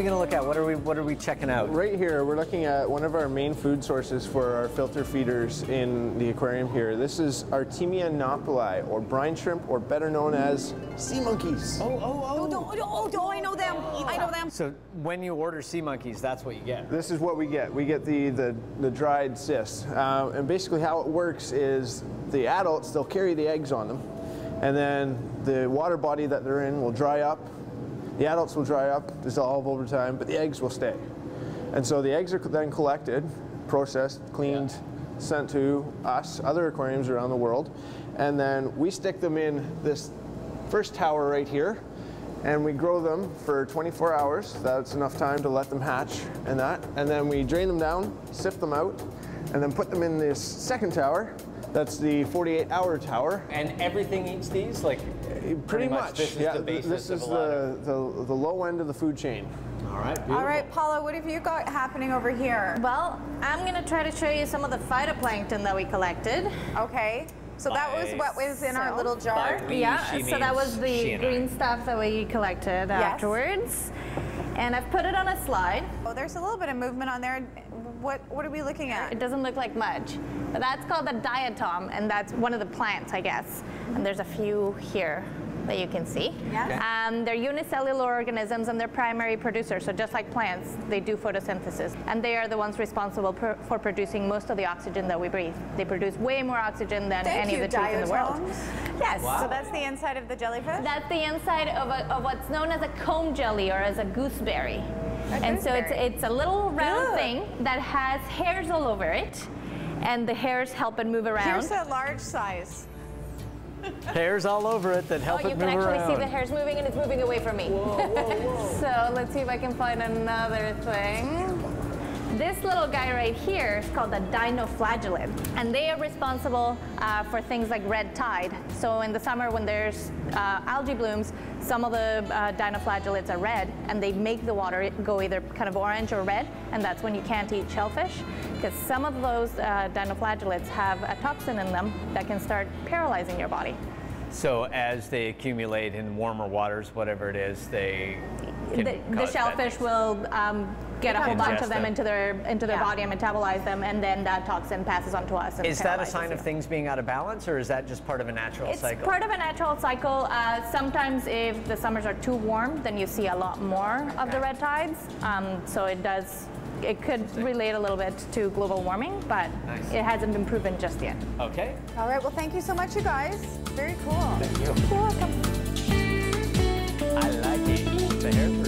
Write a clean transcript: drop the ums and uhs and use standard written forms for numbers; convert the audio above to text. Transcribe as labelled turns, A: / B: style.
A: going to look at? What are we checking out?
B: Right here, we're looking at one of our main food sources for our filter feeders in the aquarium here. This is Artemia nauplii, or brine shrimp, or better known as sea monkeys.
C: Oh, I know them. I know them.
A: So when you order sea monkeys, that's what you get.
B: This is what we get. We get the dried cysts. And basically how it works is the adults, they'll carry the eggs on them. And then the water body that they're in will dry up. The adults will dry up, dissolve over time, but the eggs will stay. And so the eggs are then collected, processed, cleaned, sent to us, other aquariums around the world. And then we stick them in this first tower right here. And we grow them for 24 hours. That's enough time to let them hatch and that. And then we drain them down, sift them out, and then put them in this second tower. That's the 48-hour tower.
A: And everything eats these? Like
B: pretty much.
A: This is the basis
B: this is
A: of a lot
B: the low end of the food chain.
A: All right, beautiful.
C: All right, Paula, what have you got happening over here?
D: Well, I'm going to try to show you some of the phytoplankton that we collected.
C: Okay. So that was what was in our little jar?
D: So that was the green stuff that we collected afterwards. And I've put it on a slide.
C: Oh, there's a little bit of movement on there. What are we looking at?
D: It doesn't look like much, but that's called a diatom, and that's one of the plants, I guess. And there's a few here that you can see.
C: Yeah.
D: They're unicellular organisms, and they're primary producers. So just like plants, they do photosynthesis, and they are the ones responsible for producing most of the oxygen that we breathe. They produce way more oxygen than any of the trees in the world.
C: Yes.
A: Wow.
C: So that's the inside of the jellyfish?
D: That's the inside of what's known as a comb jelly, or as a gooseberry. And so it's a little round thing that has hairs all over it, and the hairs help it move around.
C: Here's a large size.
A: Hairs all over it that help it move around.
D: You can actually see the hairs moving, and it's moving away from me.
A: Whoa, whoa, whoa.
D: So let's see if I can find another thing. This little guy right here is called a dinoflagellate, and they are responsible for things like red tide. So in the summer when there's algae blooms, some of the dinoflagellates are red, and they make the water go either kind of orange or red, and that's when you can't eat shellfish, because some of those dinoflagellates have a toxin in them that can start paralyzing your body.
A: So as they accumulate in warmer waters, whatever it is, they
D: the shellfish will get a whole bunch of them into their body and metabolize them, and then that toxin passes on to us. And
A: is that a sign of things being out of balance, or is that just part of a natural cycle?
D: It's part of a natural cycle. Sometimes if the summers are too warm, then you see a lot more of the red tides. So it could relate a little bit to global warming, but it hasn't been proven just yet.
A: Okay.
C: All right, well, thank you so much, you guys. Very cool.
A: Thank you.
D: You're welcome.
A: I like it. The hair's